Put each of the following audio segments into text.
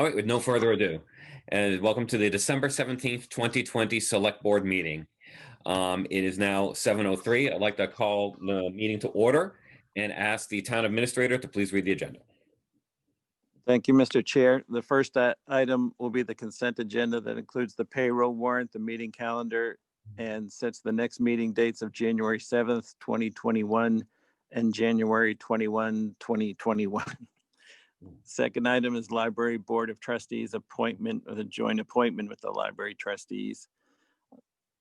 All right, with no further ado, and welcome to the December 17th, 2020 Select Board meeting. It is now 7:03. I'd like to call the meeting to order and ask the town administrator to please read the agenda. Thank you, Mr. Chair. The first item will be the consent agenda that includes the payroll warrant, the meeting calendar, and sets the next meeting dates of January 7th, 2021 and January 21, 2021. Second item is Library Board of Trustees appointment of the joint appointment with the Library Trustees.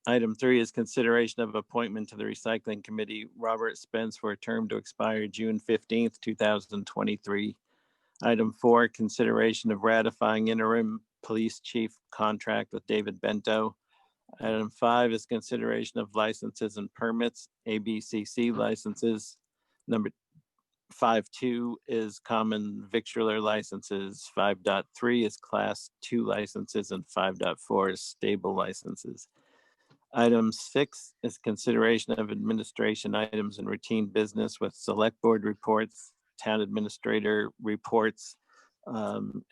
Item 3 is consideration of appointment to the Recycling Committee, Robert Spence, for a term to expire June 15th, 2023. Item 4, consideration of ratifying interim police chief contract with David Bento. Item 5 is consideration of licenses and permits, ABCC licenses. Number 5.2 is common victualler licenses. 5.3 is class 2 licenses, and 5.4 is stable licenses. Item 6 is consideration of administration items and routine business with select board reports, town administrator reports,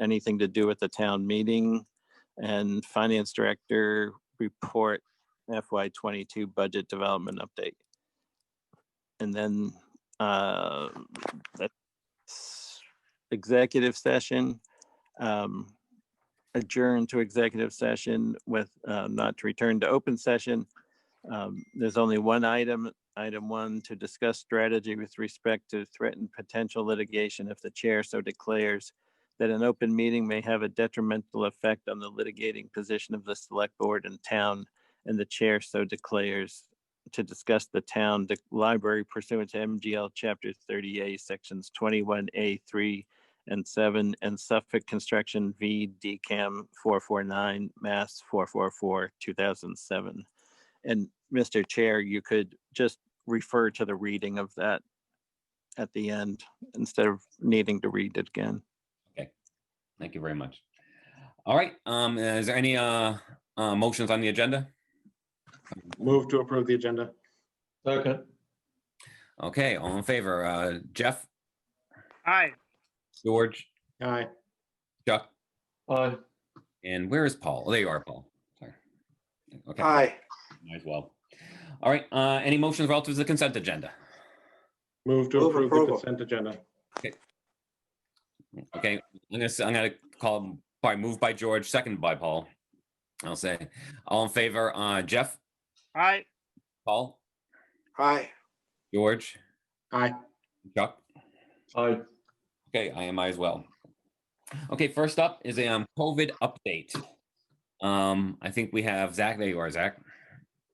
anything to do with the town meeting, and finance director report, FY22 budget development update. And then that's executive session, adjourn to executive session with not to return to open session. There's only one item, item 1, to discuss strategy with respect to threatened potential litigation if the chair so declares that an open meeting may have a detrimental effect on the litigating position of the select board and town, and the chair so declares, to discuss the town library pursuant to MGL Chapter 30A, Sections 21A, 3 and 7, and Suffolk Construction v. DCAM 449, Mass 444, 2007. And Mr. Chair, you could just refer to the reading of that at the end instead of needing to read it again. Okay, thank you very much. All right, is there any motions on the agenda? Move to approve the agenda. Second. Okay, all in favor, Jeff? Aye. George? Aye. Chuck? Aye. And where is Paul? Oh, there you are, Paul. Sorry. Okay. Aye. Might as well. All right, any motions relative to the consent agenda? Move to approve the consent agenda. Okay, I'm gonna call by moved by George, second by Paul. I'll say all in favor, Jeff? Aye. Paul? Aye. George? Aye. Chuck? Aye. Okay, I am as well. Okay, first up is a COVID update. I think we have Zach. There you are, Zach.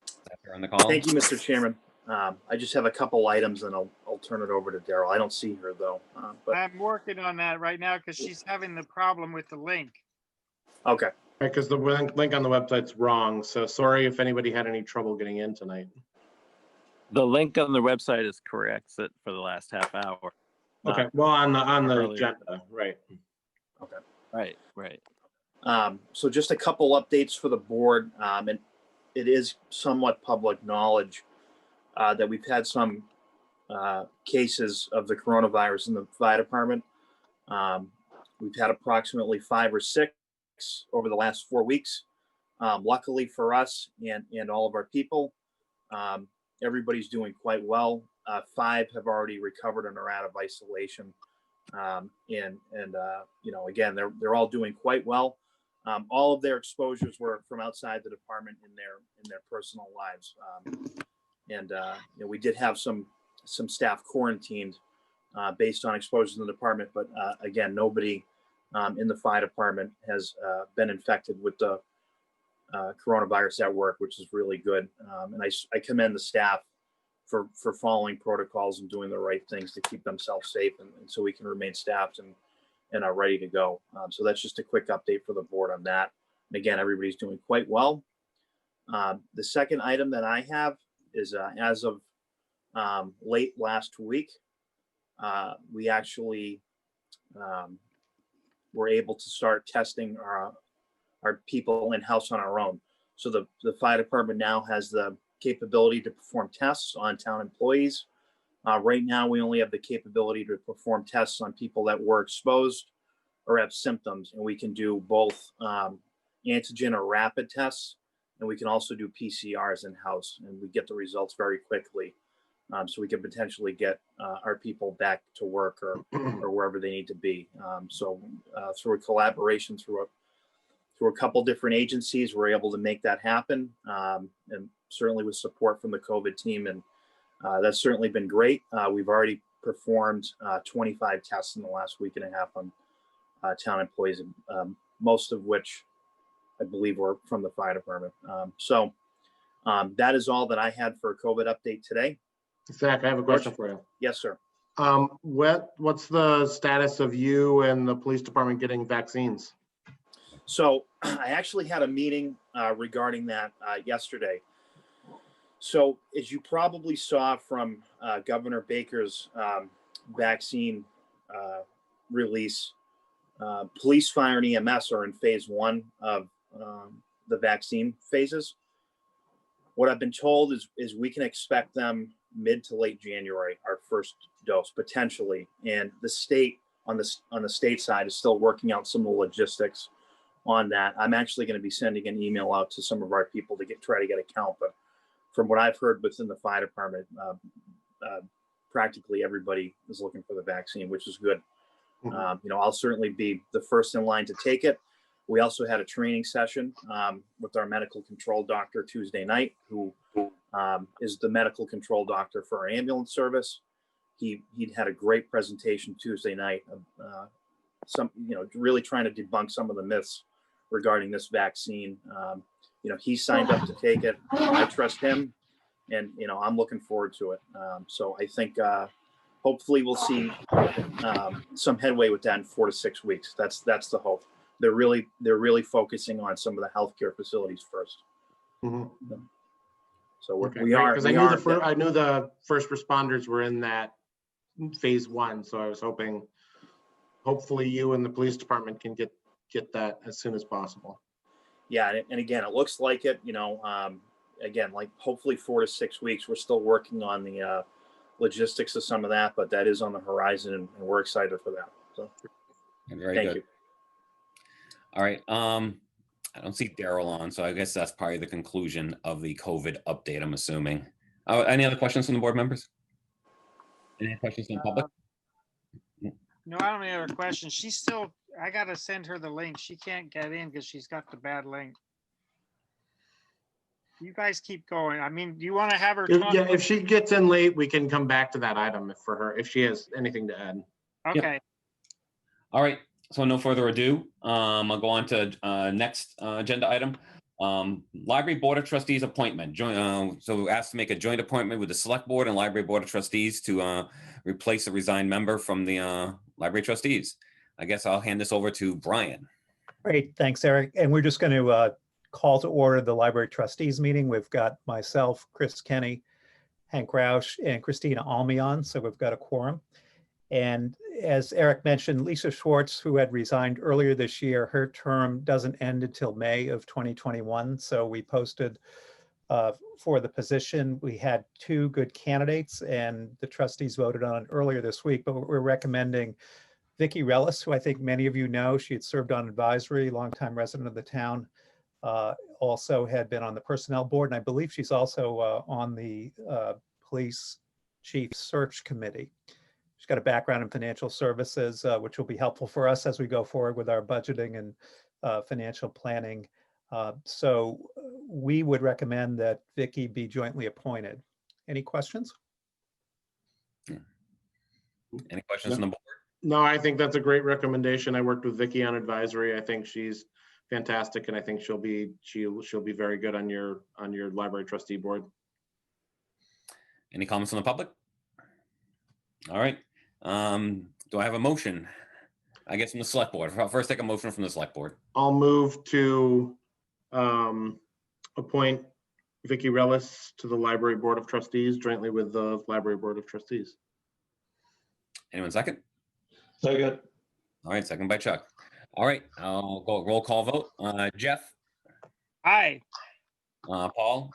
Zach, you're on the call. Thank you, Mr. Chairman. I just have a couple items, and I'll turn it over to Daryl. I don't see her though. But I'm working on that right now because she's having the problem with the link. okay. Right, because the link on the website's wrong. So sorry if anybody had any trouble getting in tonight. The link on the website is correct for the last half hour. Okay, well, on the earlier. agenda, right. Okay. Right. So just a couple updates for the board, and it is somewhat public knowledge that we've had some cases of the coronavirus in the fire department. We've had approximately 5 or 6 over the last 4 weeks. Luckily for us and all of our people, everybody's doing quite well. 5 have already recovered and are out of isolation. You know, again, they're all doing quite well. All of their exposures were from outside the department in their personal lives. You know, we did have some staff quarantined based on exposures in the department, but again, nobody in the fire department has been infected with the coronavirus at work, which is really good. And I commend the staff for following protocols and doing the right things to keep themselves safe, and so we can remain staffed and are ready to go. So that's just a quick update for the board on that. And again, everybody's doing quite well. The second item that I have is as of late last week, we actually were able to start testing our people in-house on our own. So the fire department now has the capability to perform tests on town employees. Right now, we only have the capability to perform tests on people that were exposed or have symptoms, and we can do both antigen or rapid tests, and we can also do PCRs in-house, and we get the results very quickly. So we can potentially get our people back to work or wherever they need to be. So through a collaboration through a couple different agencies, we're able to make that happen, and certainly with support from the COVID team, and that's certainly been great. We've already performed 25 tests in the last week and a half on town employees, most of which I believe were from the fire department. So that is all that I had for a COVID update today. Zach, I have a question for you. Yes, sir. What's the status of you and the police department getting vaccines? So I actually had a meeting regarding that yesterday. So as you probably saw from Governor Baker's vaccine release, police, fire, and EMS are in phase 1 of the vaccine phases. What I've been told is we can expect them mid to late January, our first dose potentially, and the state on the state side is still working out some of the logistics on that. I'm actually going to be sending an email out to some of our people to try to get a count, but from what I've heard within the fire department, practically everybody is looking for the vaccine, which is good. I'll certainly be the first in line to take it. We also had a training session with our medical control doctor Tuesday night, who is the medical control doctor for our ambulance service. He'd had a great presentation Tuesday night, really trying to debunk some of the myths regarding this vaccine. He signed up to take it. I trust him, and I'm looking forward to it. So I think hopefully we'll see some headway with that in 4 to 6 weeks. That's the hope. They're really focusing on some of the healthcare facilities first. Mm-hmm. So Okay, we are. Because I knew the first responders were in that phase 1, so I was hopefully you and the police department can get that as soon as possible. Yeah, and again, it looks like it. Again, like hopefully 4 to 6 weeks. We're still working on the logistics of some of that, but that is on the horizon, and we're excited for that. So, Very thank good. you. All right. I don't see Daryl on, so I guess that's probably the conclusion of the COVID update, I'm assuming. Any other questions from the board members? Any questions from the public? No, I don't have any other questions. I got to send her the link. She can't get in because she's got the bad link. You guys keep going. I mean, do you want to have her talk? Yeah, if she gets in late, we can come back to that item if she has anything to add. Okay. Yep. All right. So no further ado, I'll go on to next agenda item. Library Board of Trustees appointment. So we're asked to make a joint appointment with the Select Board and Library Board of Trustees to replace a resigned member from the Library Trustees. I guess I'll hand this over to Brian. Great, thanks, Eric. And we're just going to call to order the Library Trustees meeting. We've got myself, Chris Kenny, Hank Roush, and Christina Almion, so we've got a quorum. And as Eric mentioned, Lisa Schwartz, who had resigned earlier this year, her term doesn't end until May of 2021. So we posted for the position. We had 2 good candidates, and the trustees voted on it earlier this week, but we're recommending Vicki Rellis, who I think many of you know. She had served on advisory, longtime resident of the town, also had been on the personnel board, and I believe she's also on the police chief search committee. She's got a background in financial services, which will be helpful for us as we go forward with our budgeting and financial planning. So we would recommend that Vicki be jointly appointed. Any questions? Any questions from the board? No, I think that's a great recommendation. I worked with Vicki on advisory. I think she's fantastic, and I think she'll be very good on your library trustee board. Any comments from the public? All right. Do I have a motion? I guess from the Select Board. First, take a motion from the Select Board. I'll move to appoint Vicki Rellis to the Library Board of Trustees jointly with the Library Board of Trustees. Anyone second? Second. All right, second by Chuck. All right, I'll go roll call vote. Jeff, Aye. Paul,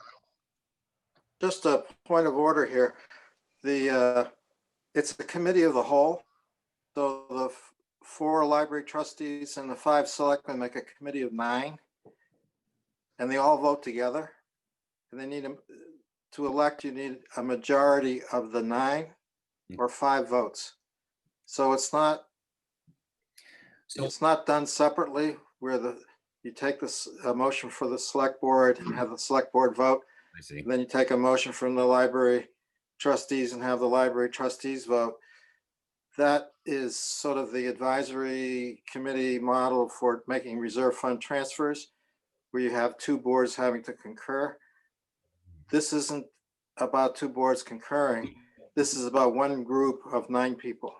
Just a point of order here. It's the committee of the whole. So 4 library trustees and the 5 selectmen make a committee of 9. And they all vote together. And they need to elect, you need a majority of the 9 or 5 votes. So it's not done separately where you take this motion for the select board and have the select board vote. I see. Then you take a motion from the library trustees and have the library trustees vote. That is sort of the advisory committee model for making reserve fund transfers, where you have 2 boards having to concur. This isn't about 2 boards concurring. This is about one group of 9 people.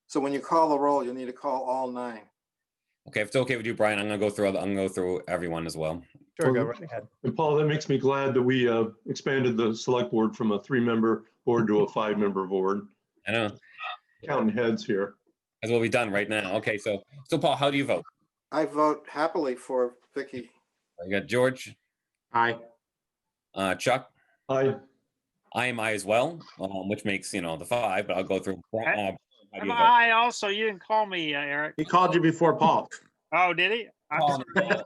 So when you call the roll, you need to call all 9. Okay, if it's okay with you, Brian, I'm gonna go through everyone as well. Sure, go Well, right ahead. And Paul, that makes me glad that we expanded the select board from a 3-member board to a 5-member board. I know, Counting heads here. that's what we've done right now. Okay, so Paul, how do you vote? I vote happily for Vicky. You got George, Aye. Chuck, I I am I as well, which makes, the 5, but I'll go through. How do Am you vote? I also? You didn't call me, Eric. He called you before Paul. Oh, did he? I'm Paul, sorry.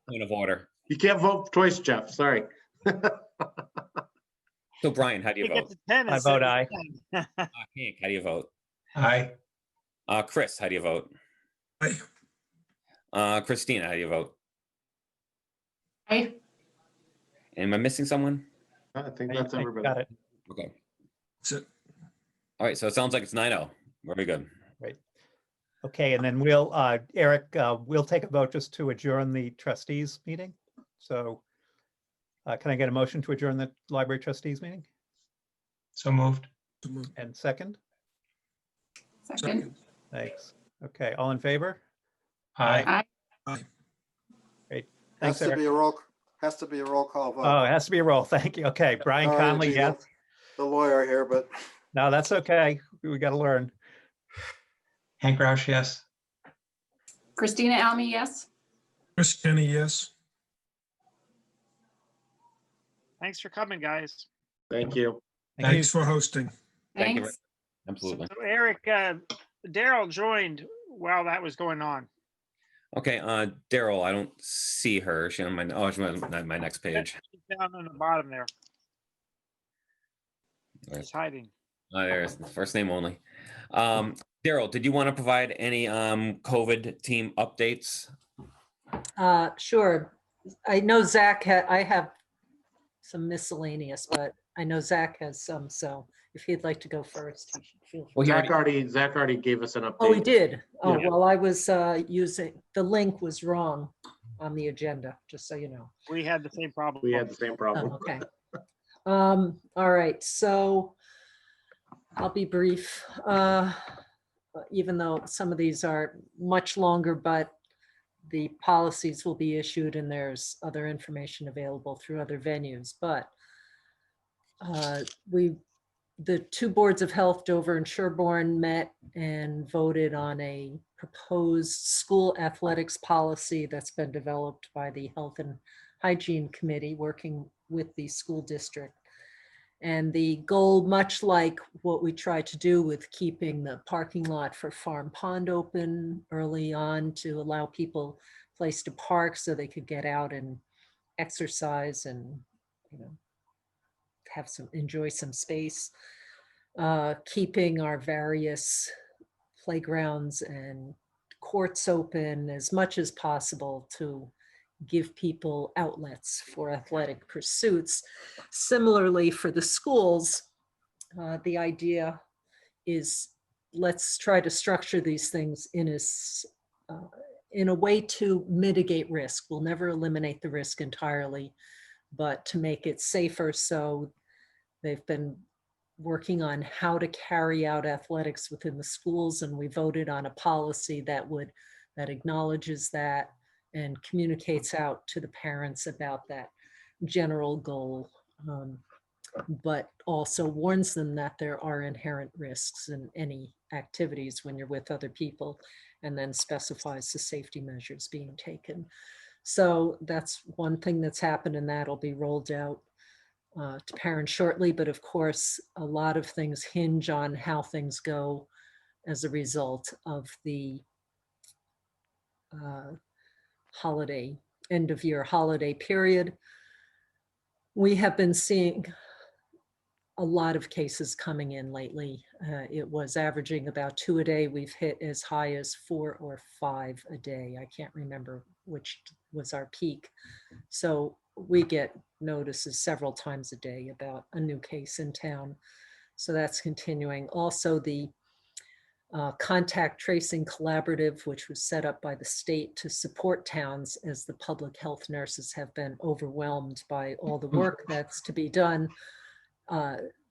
point of order. You can't vote twice, Jeff. Sorry. So Brian, how do you You get vote? to 10 I instead vote of aye. 10. Hank, how do you vote? Aye. Chris, how do you vote? Aye. Christina, how do you vote? Aye. Am I missing someone? I think I- that's I everybody. got it. Okay. So, All right, so it sounds like it's 9-0. Very good. Okay, and then we'll, Eric, we'll take a vote just to adjourn the trustees meeting. So can I get a motion to adjourn the library trustees meeting? so moved. And second? Second. Thanks. Okay, all in favor? Aye. Aye. Great. Has Thanks, to Eric. be a roll call vote. Oh, it has to be a roll. Thank you. Okay, Brian Sorry to Conley, be yes. the lawyer here, but No, that's okay. We got to learn. Hank Roush, yes. Christina Almy, yes. Chris Kenny, yes. Thanks for coming, guys. Thank you. Thank you. for hosting. Thank you. Thanks. Absolutely. So Eric, Daryl joined while that was going on. Okay, Daryl, I don't see her. She's on my next page. She's down on the bottom there. Right. She's hiding. There's the first name only. Daryl, did you want to provide any COVID team updates? Sure. I know Zach, I have some miscellaneous, but I know Zach has some, so if he'd like to go first, he should feel free. Well, Zach already gave us an update. Oh, he did? Oh, Yeah. well, I was using, the link was wrong on the agenda, just so you know. We had the same problem. We had the same Oh, problem. okay. All right, so I'll be brief. Even though some of these are much longer, but the policies will be issued and there's other information available through other venues. But the 2 boards of health, Dover and Sherborn, met and voted on a proposed school athletics policy that's been developed by the Health and Hygiene Committee working with the school district. And the goal, much like what we tried to do with keeping the parking lot for Farm Pond open early on to allow people a place to park so they could get out and exercise and, enjoy some space. Keeping our various playgrounds and courts open as much as possible to give people outlets for athletic pursuits. Similarly, for the schools, the idea is let's try to structure these things in a way to mitigate risk. We'll never eliminate the risk entirely, but to make it safer. So they've been working on how to carry out athletics within the schools, and we voted on a policy that acknowledges that and communicates out to the parents about that general goal, but also warns them that there are inherent risks in any activities when you're with other people, and then specifies the safety measures being taken. So that's one thing that's happened, and that'll be rolled out to parents shortly. But of course, a lot of things hinge on how things go as a result of the holiday, end of year holiday period. We have been seeing a lot of cases coming in lately. It was averaging about 2 a day. We've hit as high as 4 or 5 a day. I can't remember which was our peak. So we get notices several times a day about a new case in town. So that's continuing. Also, the contact tracing collaborative, which was set up by the state to support towns as the public health nurses have been overwhelmed by all the work that's to be done.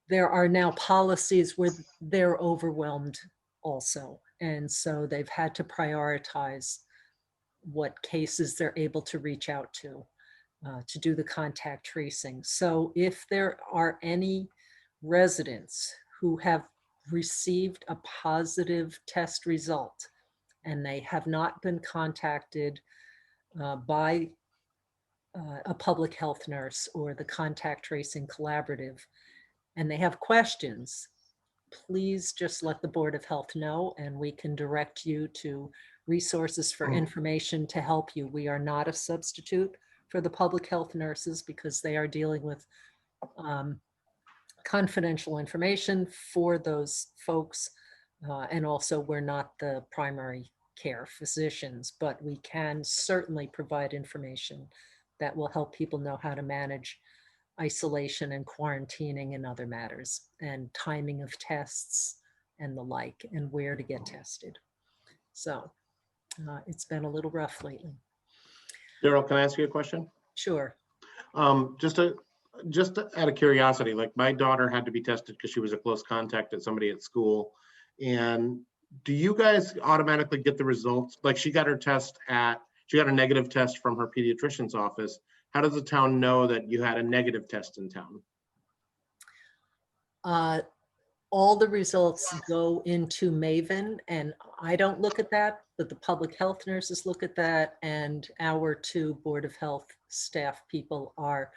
There are now policies where they're overwhelmed also. And so they've had to prioritize what cases they're able to reach out to do the contact tracing. So if there are any residents who have received a positive test result and they have not been contacted by a public health nurse or the contact tracing collaborative, and they have questions, please just let the Board of Health know and we can direct you to resources for information to help you. We are not a substitute for the public health nurses because they are dealing with confidential information for those folks. And also we're not the primary care physicians, but we can certainly provide information that will help people know how to manage isolation and quarantining and other matters and timing of tests and the like, and where to get tested. So it's been a little rough lately. Daryl, can I ask you a question? Sure. Just out of curiosity, like my daughter had to be tested because she was a close contact at somebody at school. And do you guys automatically get the results? Like she got her test she got a negative test from her pediatrician's office. How does the town know that you had a negative test in town? All the results go into Maven, and I don't look at that, but the public health nurses look at that, and our 2 Board of Health staff people are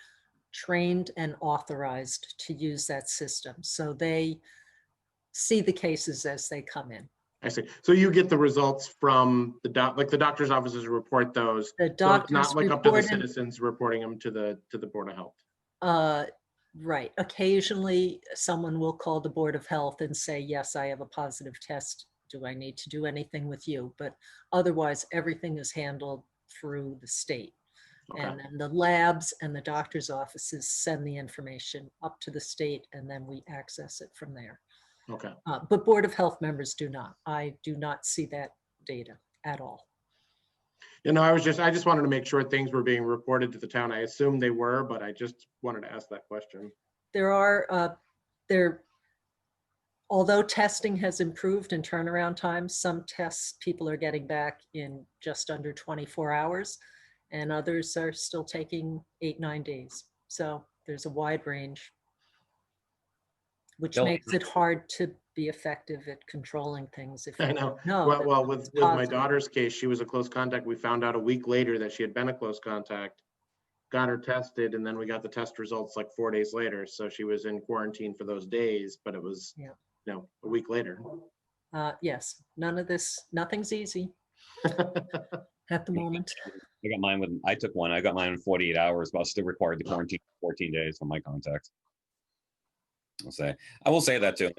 trained and authorized to use that system. So they see the cases as they come in. I see. So you get the results from the doctor's offices report those. The So doctors it's not like up to the report citizens reporting them to the Board of Health. Right. Occasionally, someone will call the Board of Health and say, yes, I have a positive test. Do I need to do anything with you? But otherwise, everything is handled through the state. Okay. And then the labs and the doctor's offices send the information up to the state, and then we access it from there. Okay. But Board of Health members do not. I do not see that data at all. You know, I just wanted to make sure things were being reported to the town. I assumed they were, but I just wanted to ask that question. There are, although testing has improved in turnaround times, some tests people are getting back in just under 24 hours, and others are still taking 8-9 days. So there's a wide range, which makes it hard to be effective at controlling things. If I know. No. Well, with my daughter's case, she was a close contact. We found out a week later that she had been a close contact, got her tested, and then we got the test results like 4 days later. So she was in quarantine for those days, but it was, a week later. Yes, nothing's easy at the moment. I got mine in 48 hours, but I was still required to quarantine 14 days from my contacts. I will say that too.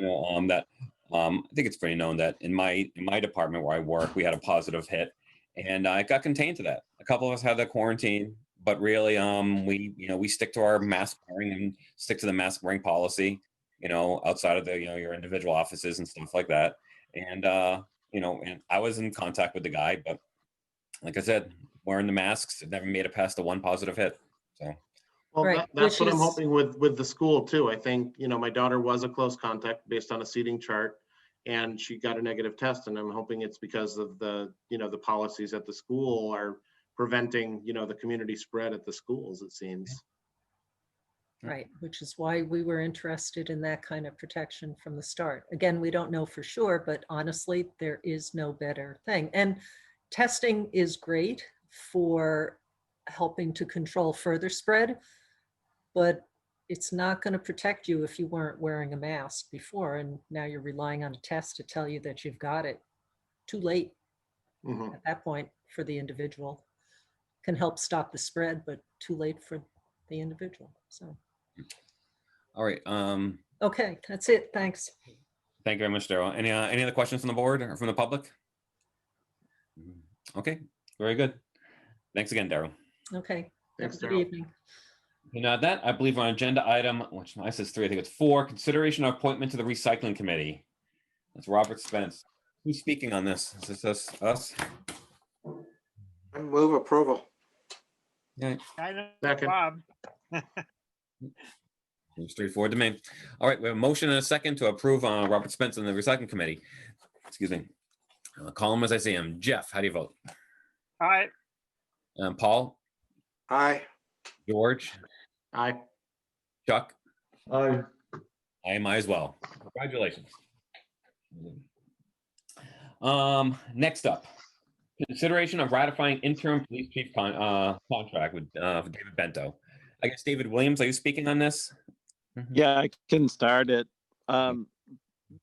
I think it's pretty known that in my department where I work, we had a positive hit, and it got contained to that. A couple of us had that quarantine, but really, we stick to our mask wearing and stick to the mask wearing policy. Outside of the your individual offices and stuff like that. And and I was in contact with the guy, but like I said, wearing the masks, it never made it past the 1 positive hit. So. Well, Right, that's what I'm hoping with the school too. I think, my daughter was a close contact based on a seating chart, and she got a negative test, and I'm hoping it's because of the policies at the school are preventing, the community spread at the schools, it seems. Right, which is why we were interested in that kind of protection from the start. Again, we don't know for sure, but honestly, there is no better thing. And testing is great for helping to control further spread, but it's not going to protect you if you weren't wearing a mask before, and now you're relying on a test to tell you that you've got it. Too late Mhm. at that point for the individual. Can help stop the spread, but too late for the individual. So, All right. okay, that's it. Thanks. Thank you very much, Daryl. Any other questions from the board or from the public? Okay, very good. Thanks again, Daryl. Okay. Thanks, Have a good Daryl. evening. And that, I believe, on agenda item, which I says 3, I think it's 4, consideration of appointment to the recycling committee. That's Robert Spence. Who's speaking on this? Is this us? I move approval. Yeah, I know, Second. Bob. seems straightforward to me. All right, we have a motion and a second to approve Robert Spence and the recycling committee. Excuse me. Call him as I see him. Jeff, how do you vote? All right. Paul, Aye. George, Aye. Chuck, Aye. I am I as well. Congratulations. Next up, consideration of ratifying interim police chief contract with David Bento. I guess David Williams, are you speaking on this? Yeah, I can start it.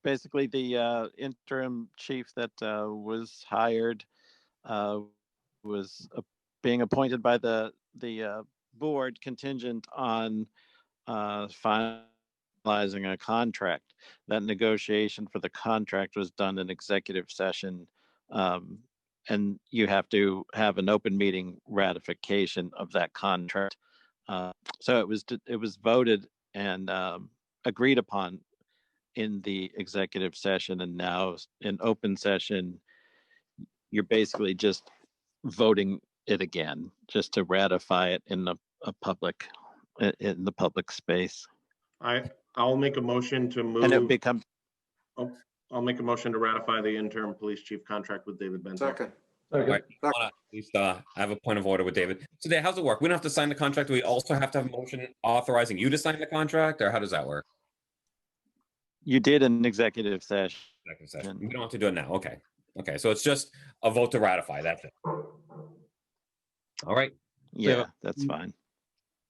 Basically, the interim chief that was hired was being appointed by the board contingent on finalizing a contract. That negotiation for the contract was done in executive session, and you have to have an open meeting ratification of that contract. So it was voted and agreed upon in the executive session, and now in open session, you're basically just voting it again, just to ratify it in the public space. I'll make a motion to And it move. becomes I'll make a motion to ratify the interim police chief contract with David Bento. Second. All right, I wanna at least have a point of order with David. So Dave, how's it work? We don't have to sign the contract. We also have to have a motion authorizing you to sign the contract, or how does that work? you did an executive session. Executive session. We don't have to do it now. Okay. Okay. So it's just a vote to ratify. That's it. All right. Yeah, that's fine.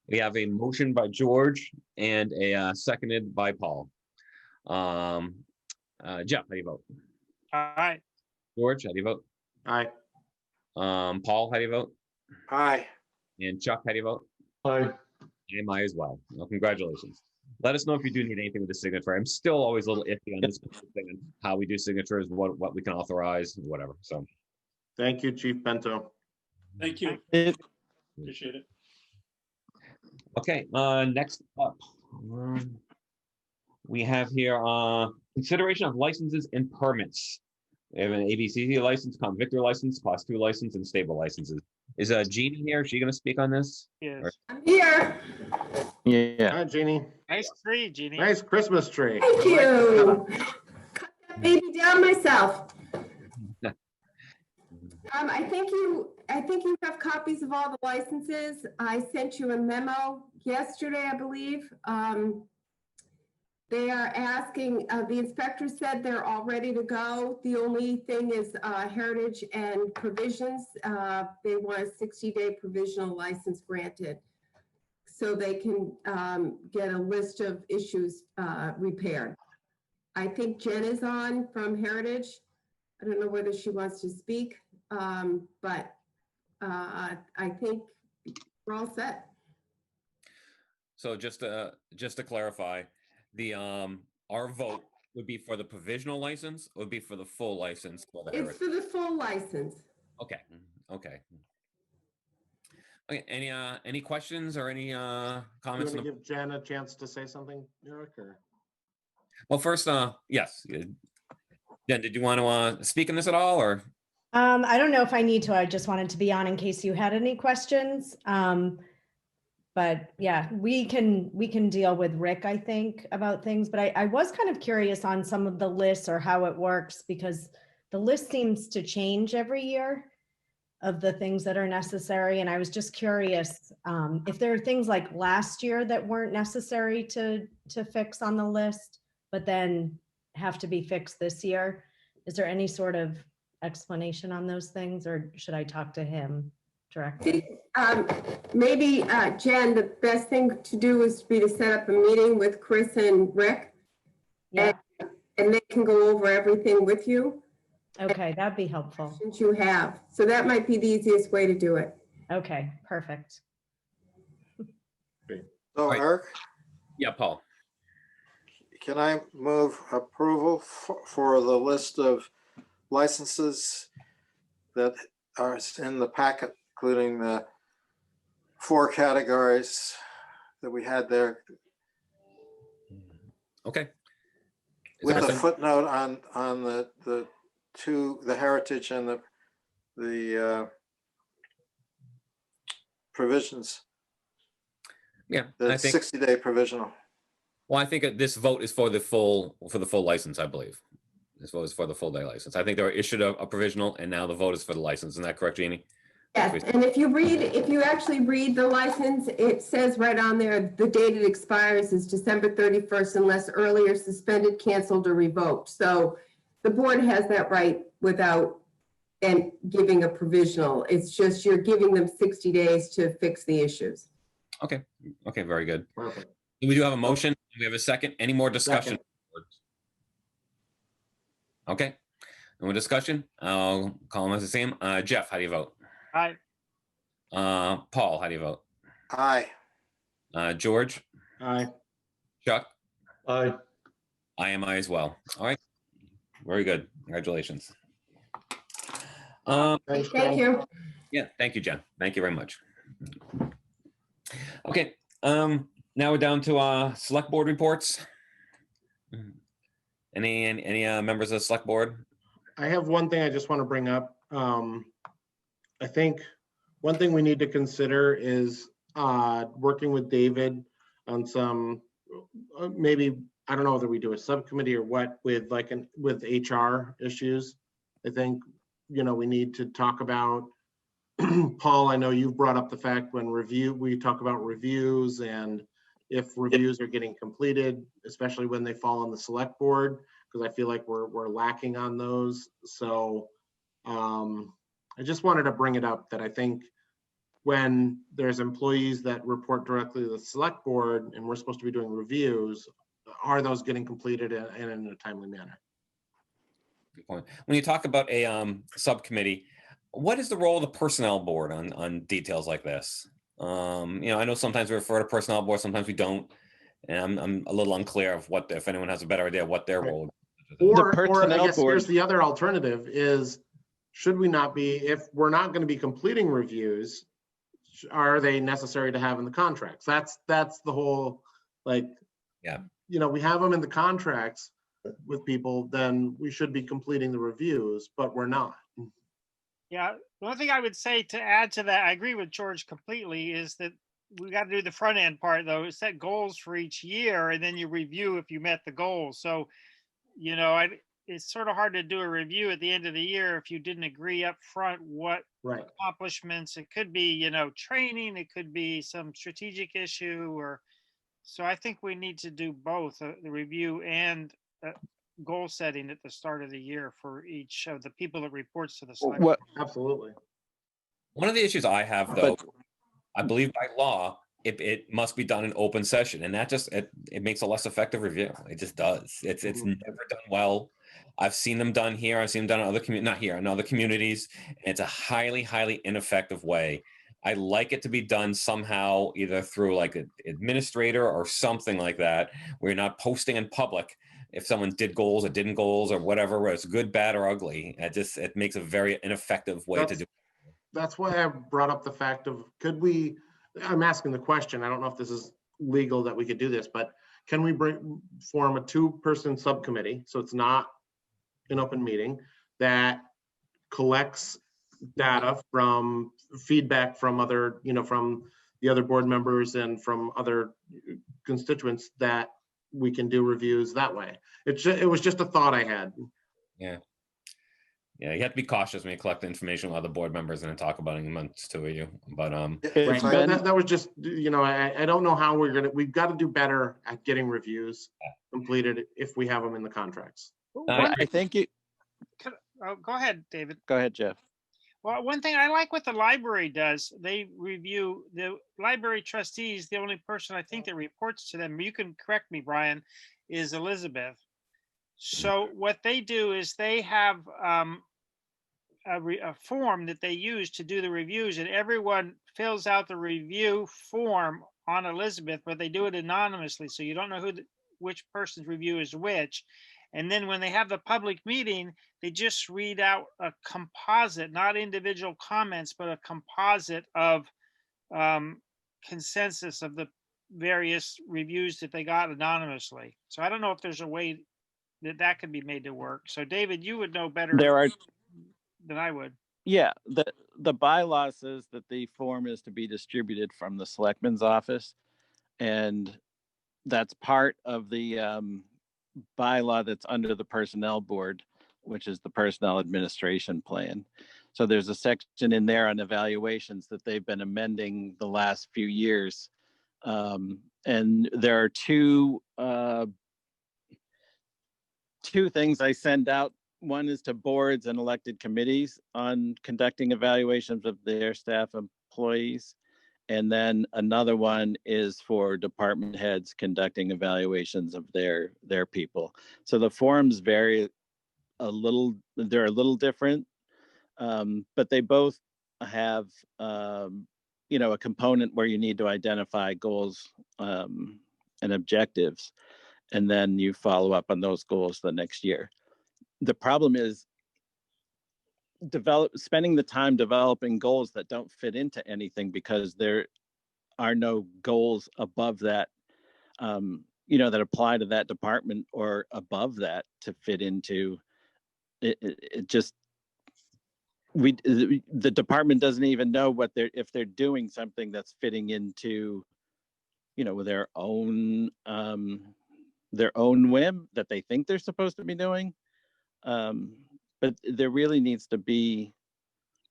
We have a motion by George and a seconded by Paul. Jeff, how do you vote? All right. George, how do you vote? Aye. Paul, how do you vote? Aye. And Chuck, how do you vote? Aye. And I as well. Well, congratulations. Let us know if you do need anything with the signature. I'm still always a little iffy on this thing and how we do signatures, what we can authorize, whatever. So Thank you, Chief Bento. Thank you. It- Appreciate it. okay, next up, we have here consideration of licenses and permits. We have an ABCC license, Victor license, Class 2 license, and stable licenses. Is Jeannie here? Is she going to speak on this? Yes. I'm here. Yeah. Hi, Jeannie. Nice tree, Jeannie. Nice Christmas tree. Thank you. Cut that baby down myself. I think you have copies of all the licenses. I sent you a memo yesterday, I believe. They are asking, the inspector said they're all ready to go. The only thing is heritage and provisions. They want a 60-day provisional license granted so they can get a list of issues repaired. I think Jen is on from Heritage. I don't know whether she wants to speak, but I think we're all set. So just to clarify, the our vote would be for the provisional license, or would be for the full license for the It's heritage? for the full license. Okay. Okay. Okay. Any questions or any You comments? want to give Jen a chance to say something, Eric? Or? Well, first, yes. Jen, did you want to speak on this at all, or? I don't know if I need to. I just wanted to be on in case you had any questions. But yeah, we can deal with Rick, I think, about things. But I was kind of curious on some of the lists or how it works, because the list seems to change every year of the things that are necessary. And I was just curious if there are things like last year that weren't necessary to fix on the list, but then have to be fixed this year. Is there any sort of explanation on those things, or should I talk to him Director. Maybe, Jen, the best thing to do is to set up a meeting with Chris and Rick, Yeah, and they can go over everything with you. okay, that'd be helpful. Since you have. So that might be the easiest way to do it. Okay, perfect. So Right. Eric, Yeah, Paul. can I move approval for the list of licenses that are in the packet, including the 4 categories that we had there, Okay. Is with there a a second? footnote on the two, the heritage and the provisions, Yeah, the I think. 60-day provisional. Well, I think this vote is for the full license. I believe this vote is for the full day license. I think they were issued a provisional, and now the vote is for the license. Isn't that correct, Jeannie? Yes, and if you actually read the license, it says right on there, the date it expires is December 31st unless earlier suspended, canceled, or revoked. So the board has that right without and giving a provisional. It's just you're giving them 60 days to fix the issues. Okay. Okay. Very good. Perfect. We do have a motion. We have a second. Any more discussion? Second. Okay. No more discussion. I'll call them as the same. Jeff, how do you vote? Aye. Paul, how do you vote? Aye. George, Aye. Chuck, Aye. I am I as well. All right. Very good. Congratulations. Thanks, Thank Jen. you. Yeah, thank you, Jen. Thank you very much. Okay, now we're down to select board reports. Any members of the select board? I have one thing I just want to bring up. I think one thing we need to consider is working with David on some, maybe, I don't know whether we do a subcommittee or what, with with HR issues. I think, we need to talk about, Paul, I know you've brought up the fact when we talk about reviews, and if reviews are getting completed, especially when they fall on the select board, because I feel like we're lacking on those. So I just wanted to bring it up that I think when there's employees that report directly to the select board and we're supposed to be doing reviews, are those getting completed and in a timely manner? Good point. When you talk about a subcommittee, what is the role of the personnel board on details like this? I know sometimes we refer to personnel board, sometimes we don't, and I'm a little unclear of if anyone has a better idea of what their role is. Or I personnel guess board- here's the other alternative is, should we not be, if we're not going to be completing reviews, are they necessary to have in the contracts? That's the whole, Yeah. We have them in the contracts with people, then we should be completing the reviews, but we're not. Yeah, the only thing I would say to add to that, I agree with George completely, is that we got to do the front end part though, set goals for each year and then you review if you met the goals. So, it's sort of hard to do a review at the end of the year if you didn't agree up front what Right. accomplishments. It could be, training, it could be some strategic issue, so I think we need to do both the review and goal setting at the start of the year for each of the people that reports to the select. What, Absolutely. One of the issues I have, though, but I believe by law, it must be done in open session, and that just it makes a less effective review. It just does. It's never done well. I've seen them done here. I've seen them done in in other communities. And it's a highly, highly ineffective way. I like it to be done somehow, either through like an administrator or something like that, where you're not posting in public if someone did goals or didn't goals or whatever, whether it's good, bad, or ugly. It makes a very ineffective way to do it. That's why I brought up the fact of, I'm asking the question, I don't know if this is legal that we could do this, but can we form a 2-person subcommittee, so it's not an open meeting, that collects data from feedback from other, from the other board members and from other constituents, that we can do reviews that way. It was just a thought I had. Yeah. Yeah, you have to be cautious when you collect the information with other board members and then talk about it amongst 2 of you. But Right. That was just, I don't know how we've got to do better at getting reviews completed if we have them in the contracts. I think you, Go ahead, David. go ahead, Jeff. Well, one thing I like what the library does, they review the library trustees. The only person I think that reports to them, you can correct me, Brian, is Elizabeth. So what they do is they have a form that they use to do the reviews, and everyone fills out the review form on Elizabeth, but they do it anonymously, so you don't know which person's review is which. And then when they have the public meeting, they just read out a composite, not individual comments, but a composite of consensus of the various reviews that they got anonymously. So I don't know if there's a way that could be made to work. So David, you would know better There are, than I would. yeah, the bylaw says that the form is to be distributed from the selectman's office. And that's part of the bylaw that's under the personnel board, which is the personnel administration plan. So there's a section in there on evaluations that they've been amending the last few years. And there are two things I send out. One is to boards and elected committees on conducting evaluations of their staff employees. And then another one is for department heads conducting evaluations of their people. So the forms vary a little, they're a little different, but they both have, a component where you need to identify goals and objectives, and then you follow up on those goals the next year. The problem is spending the time developing goals that don't fit into anything, because there are no goals above that, that apply to that department or above that to fit into it. The department doesn't even know if they're doing something that's fitting into, their own whim that they think they're supposed to be doing. But there really needs to be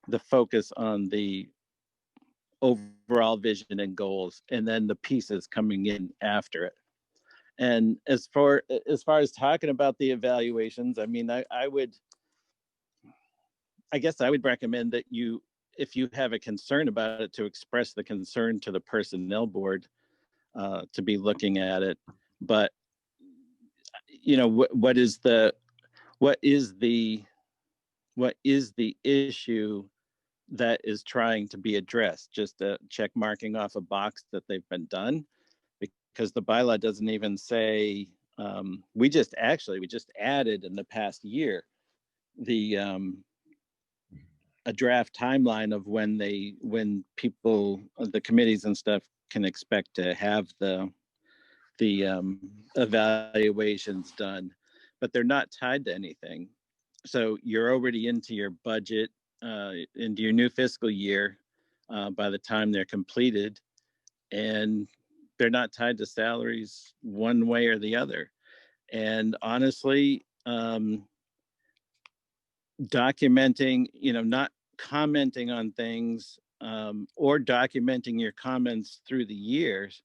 the focus on the overall vision and goals, and then the pieces coming in after it. And as far as talking about the evaluations, I mean, I guess I would recommend that if you have a concern about it, to express the concern to the personnel board, to be looking at it. But what is the issue that is trying to be addressed? Just a check marking off a box that they've been done, because the bylaw doesn't even say, we just added in the past year a draft timeline of when people, the committees and stuff, can expect to have the evaluations done, but they're not tied to anything. So you're already into your budget, into your new fiscal year, by the time they're completed, and they're not tied to salaries one way or the other. And honestly, documenting, not commenting on things, or documenting your comments through the years.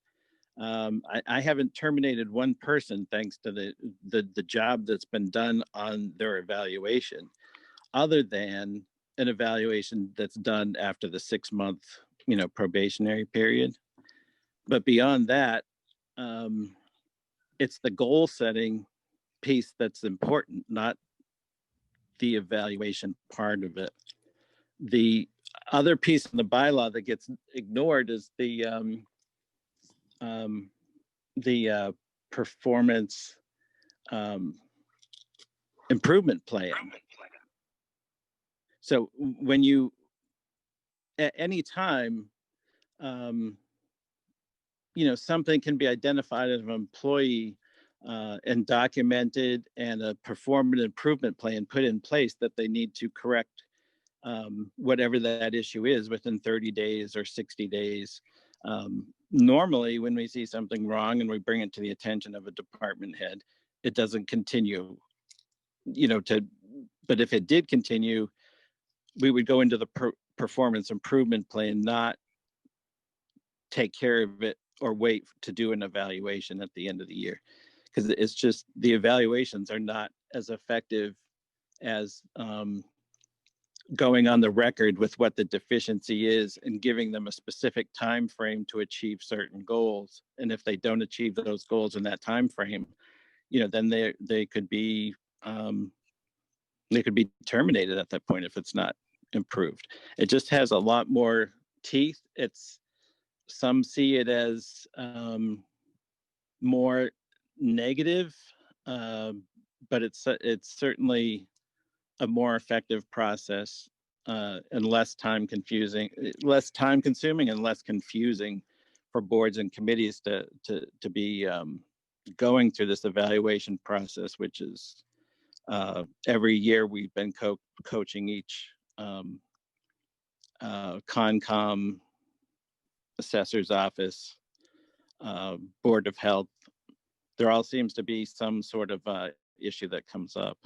I haven't terminated one person thanks to the job that's been done on their evaluation, other than an evaluation that's done after the 6-month, probationary period. But beyond that, it's the goal setting piece that's important, not the evaluation part of it. The other piece in the bylaw that gets ignored is the performance improvement plan. So when you, at any time, something can be identified as an employee and documented, and a performance improvement plan put in place that they need to correct whatever that issue is within 30 days or 60 days. Normally, when we see something wrong and we bring it to the attention of a department head, it doesn't continue, but if it did continue, we would go into the performance improvement plan, not take care of it or wait to do an evaluation at the end of the year. Because it's just, the evaluations are not as effective as going on the record with what the deficiency is and giving them a specific time frame to achieve certain goals. And if they don't achieve those goals in that time frame, then they could be terminated at that point if it's not improved. It just has a lot more teeth. Some see it as more negative, but it's certainly a more effective process and less time consuming and less confusing for boards and committees to be going through this evaluation process, which is every year we've been coaching each Concom, assessor's office, Board of Health. There all seems to be some sort of issue that comes up.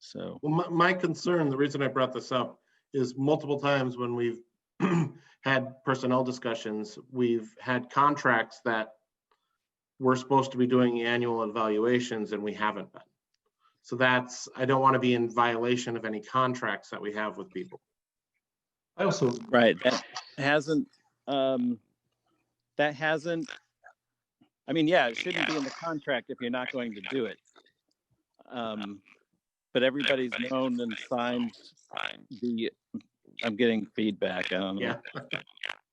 So, well, my concern, the reason I brought this up, is multiple times when we've had personnel discussions, we've had contracts that we're supposed to be doing annual evaluations and we haven't been. So I don't want to be in violation of any contracts that we have with people. I also, right, that hasn't, I mean, yeah, it shouldn't be in the contract if you're not going to do it. But everybody's known and signed I'm getting feedback. I don't know. Yeah.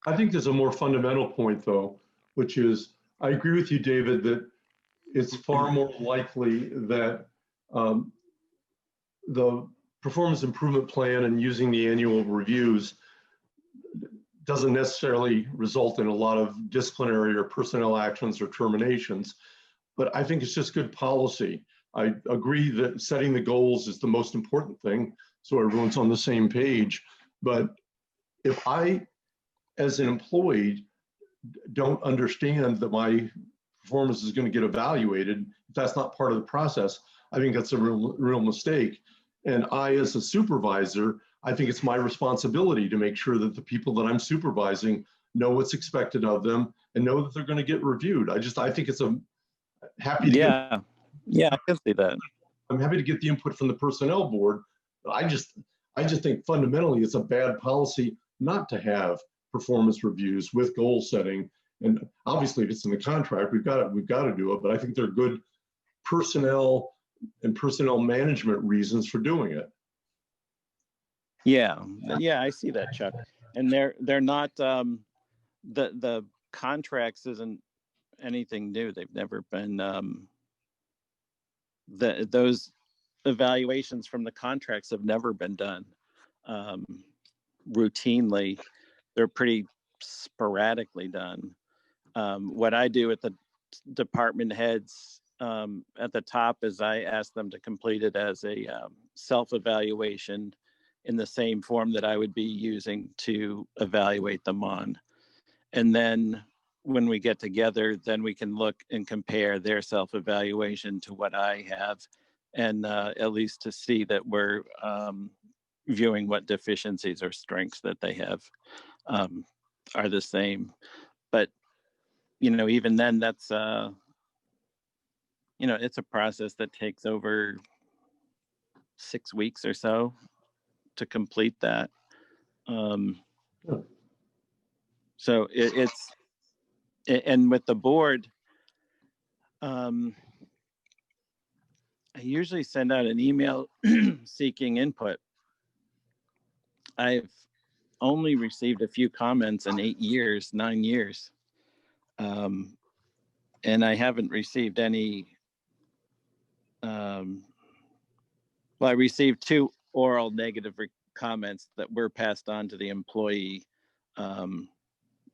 I think there's a more fundamental point though, which is, I agree with you, David, that it's far more likely that the performance improvement plan and using the annual reviews doesn't necessarily result in a lot of disciplinary or personnel actions or terminations, but I think it's just good policy. I agree that setting the goals is the most important thing, so everyone's on the same page. But if I, as an employee, don't understand that my performance is going to get evaluated, if that's not part of the process, I think that's a real mistake. And I, as a supervisor, I think it's my responsibility to make sure that the people that I'm supervising know what's expected of them and know that they're going to get reviewed. I think it's happy to I can see that. I'm happy to get the input from the personnel board, but I just think fundamentally it's a bad policy not to have performance reviews with goal setting. And obviously, if it's in the contract, we've got to do it. But I think there are good personnel and personnel management reasons for doing it. Yeah, I see that, Chuck. And they're not the contracts isn't anything new. They've never been those evaluations from the contracts have never been done routinely. They're pretty sporadically done. What I do with the department heads at the top is I ask them to complete it as a self-evaluation in the same form that I would be using to evaluate them on. And then when we get together, then we can look and compare their self-evaluation to what I have, and at least to see that we're viewing what deficiencies or strengths that they have are the same. But, even then, that's, it's a process that takes over 6 weeks or so to complete that. So it's, and with the board, I usually send out an email seeking input. I've only received a few comments in 9 years. And I haven't received any, I received 2 oral negative comments that were passed on to the employee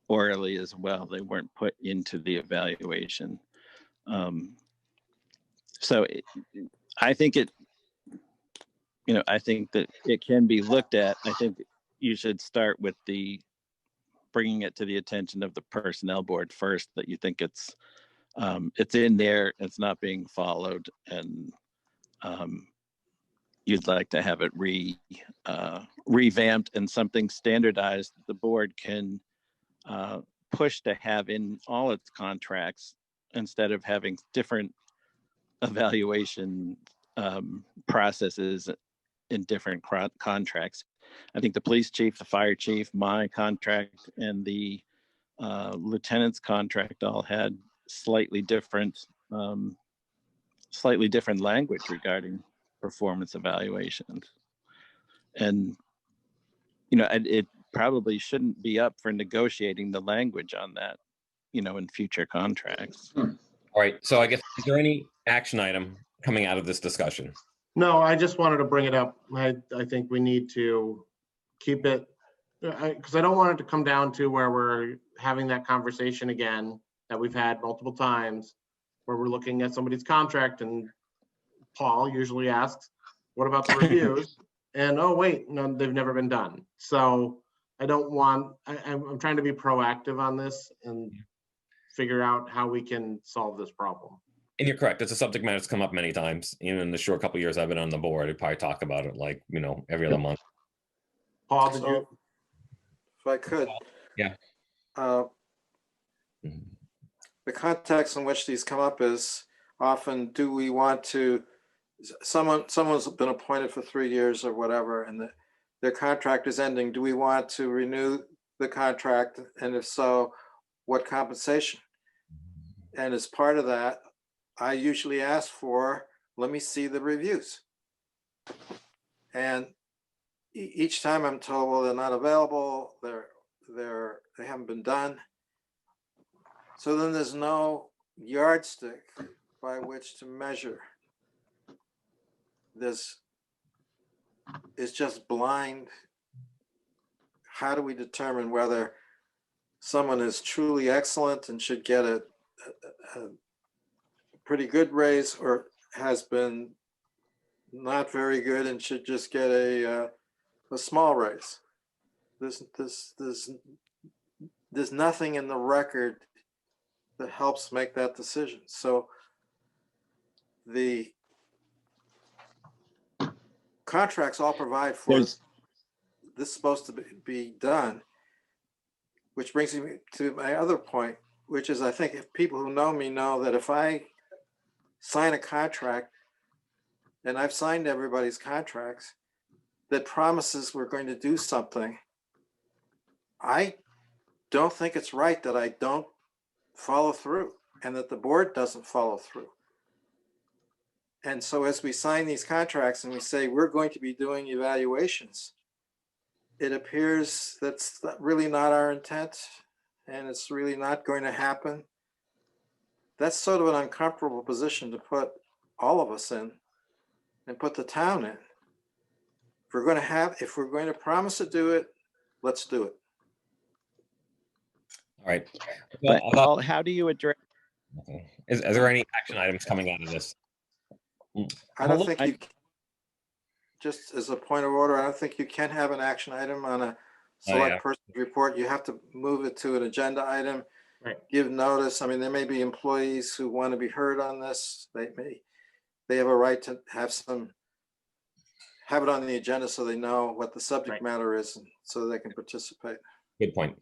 orally as well. They weren't put into the evaluation. So I think I think that it can be looked at. I think you should start with bringing it to the attention of the personnel board first, that you think it's in there, it's not being followed, and you'd like to have it revamped and something standardized the board can push to have in all its contracts, instead of having different evaluation processes in different contracts. I think the police chief, the fire chief, my contract, and the lieutenant's contract all had slightly different language regarding performance evaluations. And, it probably shouldn't be up for negotiating the language on that, in future contracts. All right, so I guess, is there any action item coming out of this discussion? No, I just wanted to bring it up. I think we need to keep it, because I don't want it to come down to where we're having that conversation again that we've had multiple times, where we're looking at somebody's contract and Paul usually asks, what about the reviews? And, oh, wait, no, they've never been done. So I don't want, I'm trying to be proactive on this and figure out how we can solve this problem. And you're correct. It's a subject matter that's come up many times. Even in the short couple years I've been on the board, I probably talk about it like, every other month. Paul, did you? If I could. Yeah. The context in which these come up is often, do we want to, someone's been appointed for 3 years or whatever, and their contract is ending. Do we want to renew the contract? And if so, what compensation? And as part of that, I usually ask for, let me see the reviews. And each time I'm told, well, they're not available, they haven't been done. So then there's no yardstick by which to measure. This is just blind. How do we determine whether someone is truly excellent and should get a pretty good raise, or has been not very good and should just get a small raise? There's nothing in the record that helps make that decision. So the contracts all provide for this is supposed to be done, which brings me to my other point, which is, I think if people who know me know that if I sign a contract, and I've signed everybody's contracts that promises we're going to do something, I don't think it's right that I don't follow through and that the board doesn't follow through. And so as we sign these contracts and we say we're going to be doing evaluations, it appears that's really not our intent and it's really not going to happen. That's sort of an uncomfortable position to put all of us in and put the town in. If we're going to promise to do it, let's do it. All right. But Paul, how do you address? Okay. Is there any action items coming out of this? I don't think you, just as a point of order, I don't think you can have an action item on a select person's report. You have to move it to an agenda item, give notice. I mean, there may be employees who want to be heard on this. They have a right to have it on the agenda so they know what the subject matter is and so they can participate. Good point.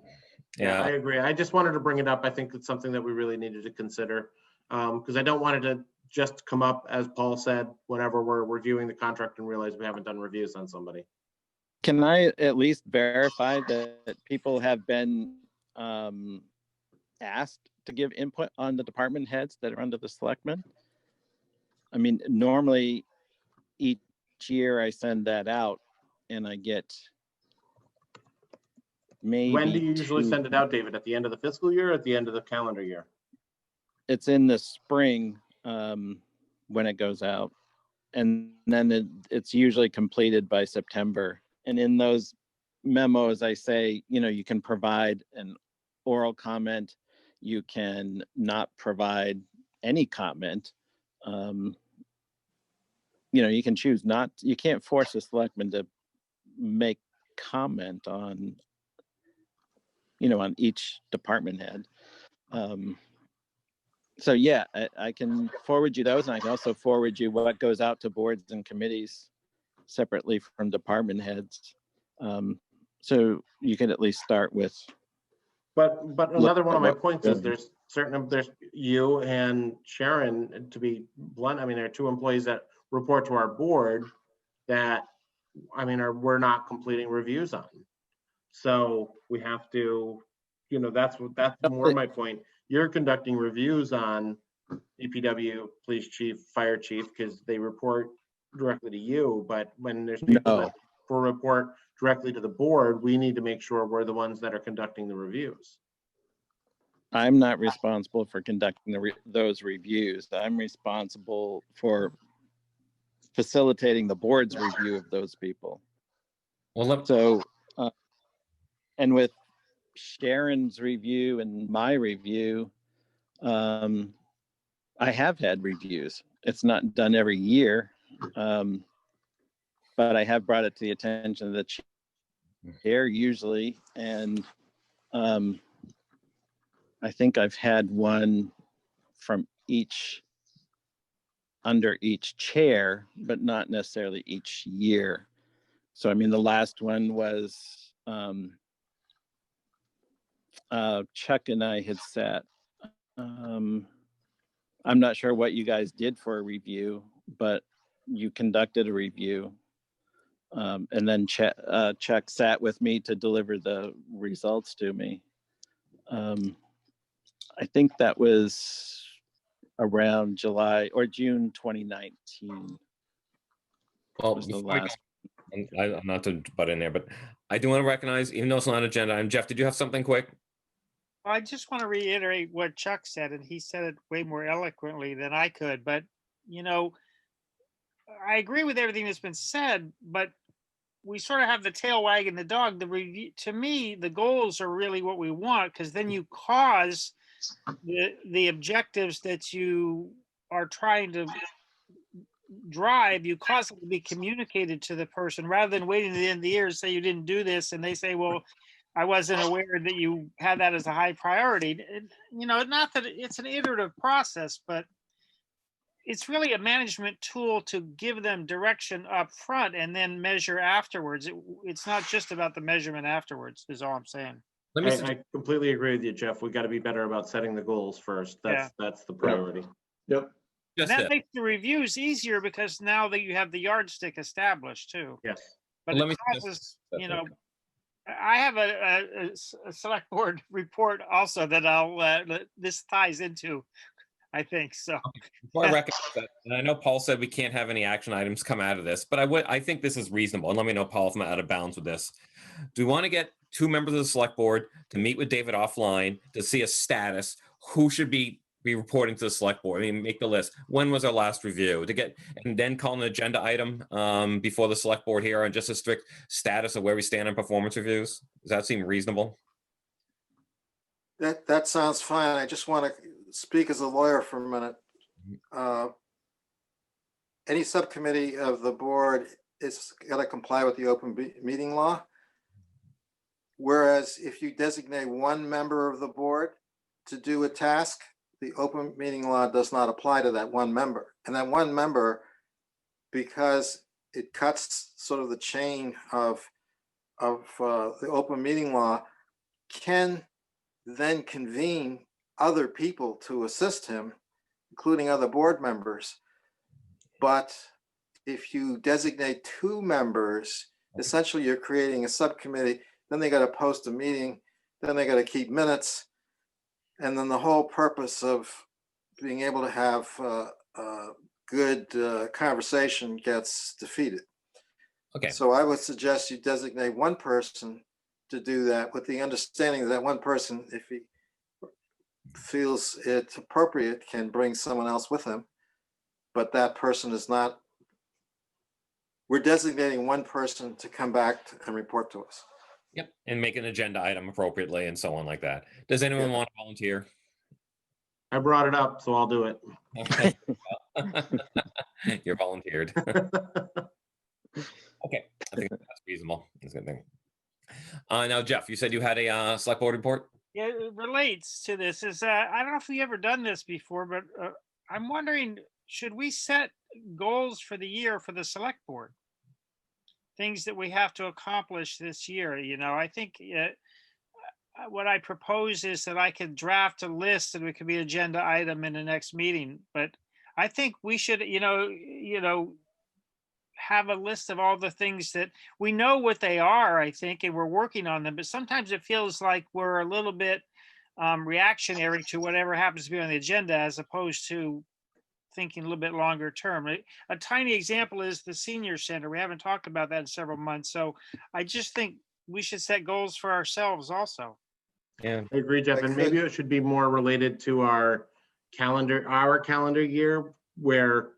Yeah, I agree. I just wanted to bring it up. I think it's something that we really needed to consider, because I don't want it to just come up, as Paul said, whenever we're reviewing the contract and realize we haven't done reviews on somebody. Can I at least verify that people have been asked to give input on the department heads that are under the selectmen? I mean, normally each year I send that out and I get maybe. When do you usually send it out, David? At the end of the fiscal year or at the end of the calendar year? It's in the spring when it goes out. And then it's usually completed by September. And in those memos, I say, you can provide an oral comment. You can not provide any comment. You can choose not, you can't force a selectman to make comment on, on each department head. So yeah, I can forward you those, and I can also forward you what goes out to boards and committees separately from department heads. So you can at least start with. But another one of my points is there's you and Sharon, to be blunt. I mean, there are two employees that report to our board that I mean, we're not completing reviews on. So we have to, that's more my point. You're conducting reviews on DPW, police chief, fire chief, because they report directly to you. But when there's people that will report directly to the board, we need to make sure we're the ones that are conducting the reviews. I'm not responsible for conducting those reviews. I'm responsible for facilitating the board's review of those people. Well, So, and with Sharon's review and my review, I have had reviews. It's not done every year, but I have brought it to the attention of the chair usually, and I think I've had one from under each chair, but not necessarily each year. So, I mean, the last one was Chuck and I had sat. I'm not sure what you guys did for a review, but you conducted a review. And then Chuck sat with me to deliver the results to me. I think that was around July or June 2019. well, Was the before we last. I'm not to butt in there, but I do want to recognize, even though it's not an agenda item, Jeff, did you have something quick? I just want to reiterate what Chuck said, and he said it way more eloquently than I could. But, I agree with everything that's been said, but we sort of have the tail wagging the dog. The review, to me, the goals are really what we want, because then you cause the objectives that you are trying to drive, you cause it to be communicated to the person rather than waiting to the end of the year to say you didn't do this, and they say, well, I wasn't aware that you had that as a high priority. Not that it's an iterative process, but it's really a management tool to give them direction up front and then measure afterwards. It's not just about the measurement afterwards, is all I'm saying. I completely agree with you, Jeff. We got to be better about setting the goals first. That's the priority. Yep. And that makes the reviews easier because now that you have the yardstick established too. Yes. But Well, it causes, I have a select board report also that this ties into, I think so. Before I recognize that, and I know Paul said we can't have any action items come out of this, but I think this is reasonable. And let me know, Paul, if I'm out of bounds with this. Do we want to get 2 members of the select board to meet with David offline to see a status? Who should be reporting to the select board? I mean, make the list. When was our last review? And then call an agenda item before the select board here on just a strict status of where we stand on performance reviews. Does that seem reasonable? That sounds fine. I just want to speak as a lawyer for a minute. Any subcommittee of the board is got to comply with the open meeting law. Whereas if you designate one member of the board to do a task, the open meeting law does not apply to that one member. And that one member, because it cuts sort of the chain of the open meeting law, can then convene other people to assist him, including other board members. But if you designate 2 members, essentially you're creating a subcommittee, then they got to post a meeting, then they got to keep minutes. And then the whole purpose of being able to have good conversation gets defeated. Okay. So I would suggest you designate one person to do that, with the understanding that one person, if he feels it's appropriate, can bring someone else with him. But that person is not, we're designating one person to come back and report to us. Yep. And make an agenda item appropriately and so on like that. Does anyone want to volunteer? I brought it up, so I'll do it. Okay. You're volunteered. Okay. I think that's reasonable. That's a good thing. Now, Jeff, you said you had a select board report? Yeah, it relates to this. I don't know if we've ever done this before, but I'm wondering, should we set goals for the year for the select board? Things that we have to accomplish this year. I think what I propose is that I could draft a list and it could be an agenda item in the next meeting. But I think we should, have a list of all the things that we know what they are, I think, and we're working on them, but sometimes it feels like we're a little bit reactionary to whatever happens to be on the agenda as opposed to thinking a little bit longer term. A tiny example is the senior center. We haven't talked about that in several months. So I just think we should set goals for ourselves also. Yeah. I agree, Jeff, and maybe it should be more related to our calendar year, where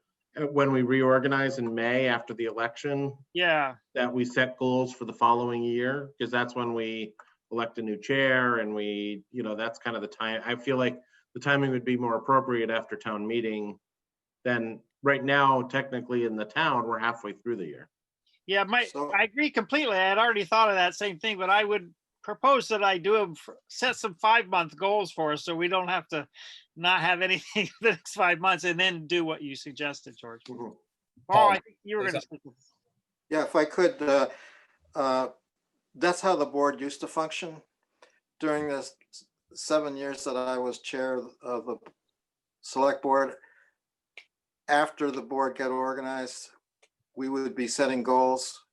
when we reorganize in May after the election, Yeah. that we set goals for the following year, because that's when we elect a new chair and we, that's kind of the time. I feel like the timing would be more appropriate after town meeting than right now. Technically in the town, we're halfway through the year. Yeah, I agree completely. I had already thought of that same thing, but I would propose that I set some 5-month goals for us so we don't have to not have anything for the next 5 months and then do what you suggested, George. Mm-hmm. Paul, I think you were going to say. Yeah, if I could, that's how the board used to function during the 7 years that I was chair of the select board. After the board got organized, we would be setting goals.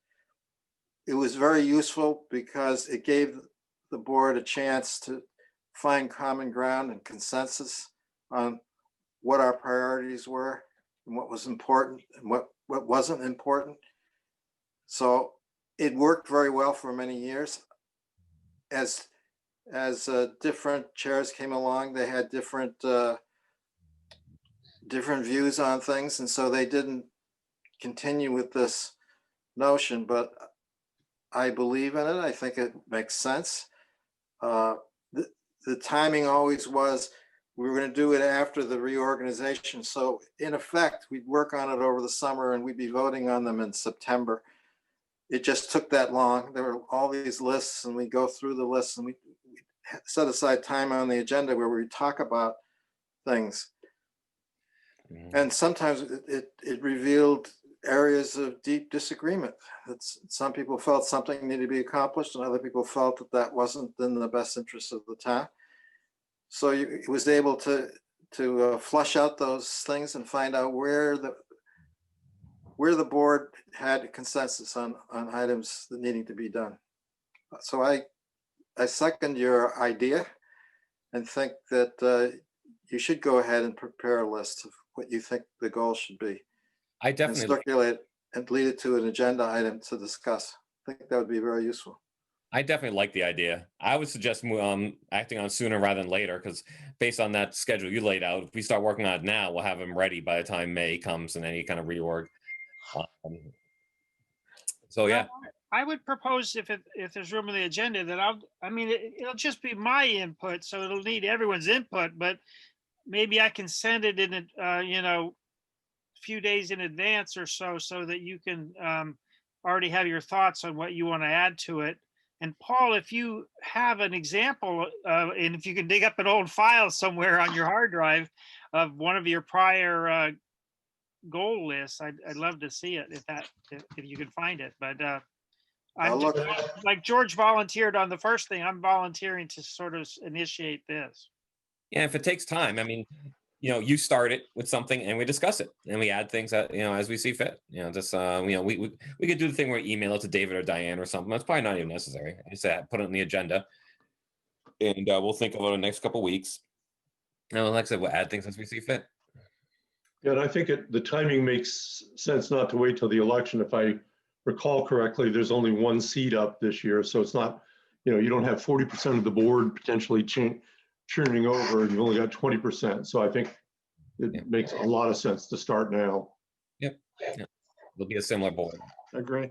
It was very useful because it gave the board a chance to find common ground and consensus on what our priorities were and what was important and what wasn't important. So it worked very well for many years. As different chairs came along, they had different views on things, and so they didn't continue with this notion, but I believe in it. I think it makes sense. The timing always was we were going to do it after the reorganization. So in effect, we'd work on it over the summer and we'd be voting on them in September. It just took that long. There were all these lists and we go through the lists and we set aside time on the agenda where we talk about things. And sometimes it revealed areas of deep disagreement. Some people felt something needed to be accomplished and other people felt that that wasn't in the best interest of the town. So it was able to flush out those things and find out where the board had consensus on items that needing to be done. So I second your idea and think that you should go ahead and prepare a list of what you think the goal should be. I definitely and circulate and lead it to an agenda item to discuss. I think that would be very useful. I definitely like the idea. I would suggest acting on sooner rather than later, because based on that schedule you laid out, if we start working on it now, we'll have them ready by the time May comes and any kind of reorg. So yeah, I would propose if there's room on the agenda that it'll just be my input, so it'll need everyone's input, but maybe I can send it in a few days in advance or so that you can already have your thoughts on what you want to add to it. And Paul, if you have an example, and if you can dig up an old file somewhere on your hard drive of one of your prior goal lists, I'd love to see it if you can find it. But I'm just, like George volunteered on the first thing, I'm volunteering to sort of initiate this. Yeah, if it takes time, you start it with something and we discuss it and we add things that, as we see fit. We could do the thing where we email it to David or Diane or something. That's probably not even necessary. I just put it on the agenda and we'll think about it the next couple of weeks. And like I said, we'll add things as we see fit. Yeah, and I think the timing makes sense not to wait till the election. If I recall correctly, there's only one seat up this year. So it's not, you don't have 40% of the board potentially churning over, and you've only got 20%. So I think it makes a lot of sense to start now. Yep. It'll be a similar board. Agree.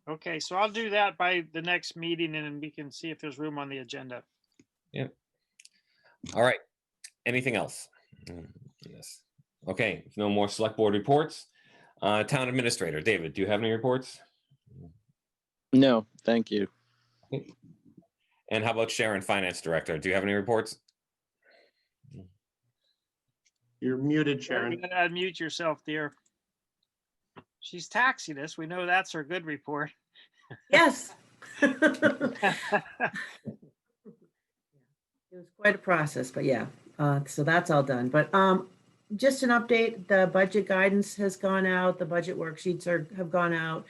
Okay, so I'll do that by the next meeting and then we can see if there's room on the agenda. Yeah. All right. Anything else? Yes. Okay. If no more select board reports, town administrator, David, do you have any reports? No, thank you. Okay. And how about Sharon, finance director? Do you have any reports? You're muted, Sharon. You gotta unmute yourself, dear. She's taxing us. We know that's her good report. Yes. It was quite a process, but yeah. So that's all done. But just an update, the budget guidance has gone out, the budget worksheets have gone out.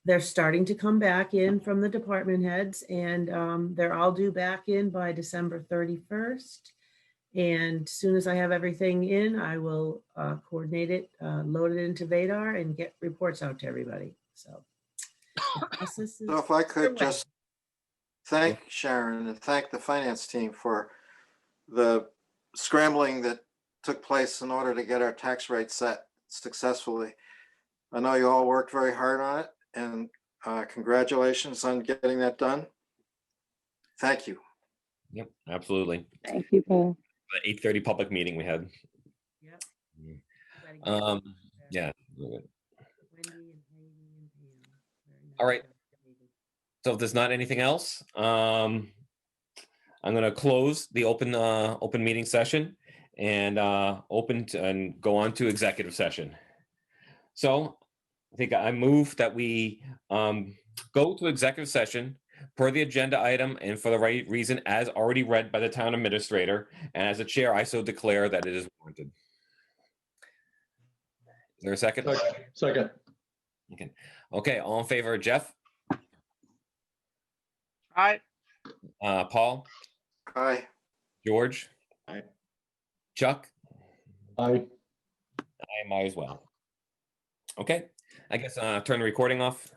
They're starting to come back in from the department heads, and they're all due back in by December 31st. And as soon as I have everything in, I will coordinate it, load it into Vadar and get reports out to everybody. So the process is So if I could underway. just thank Sharon and thank the finance team for the scrambling that took place in order to get our tax rate set successfully. I know you all worked very hard on it, and congratulations on getting that done. Thank you. Yep, absolutely. Thank you, Paul. The 8:30 public meeting we had. Yep. Yeah. Wendy and Heidi and Pam. Very nice All right. job, Heidi. So if there's not anything else, I'm going to close the open meeting session and and go on to executive session. So I think I move that we go to executive session per the agenda item and for the right reason as already read by the town administrator. And as a chair, I so declare that it is warranted. Is there a second? Second. Okay, all in favor, Jeff? All right. Paul? Aye. George? Aye. Chuck? Aye. I am as well. Okay, I guess turn the recording off.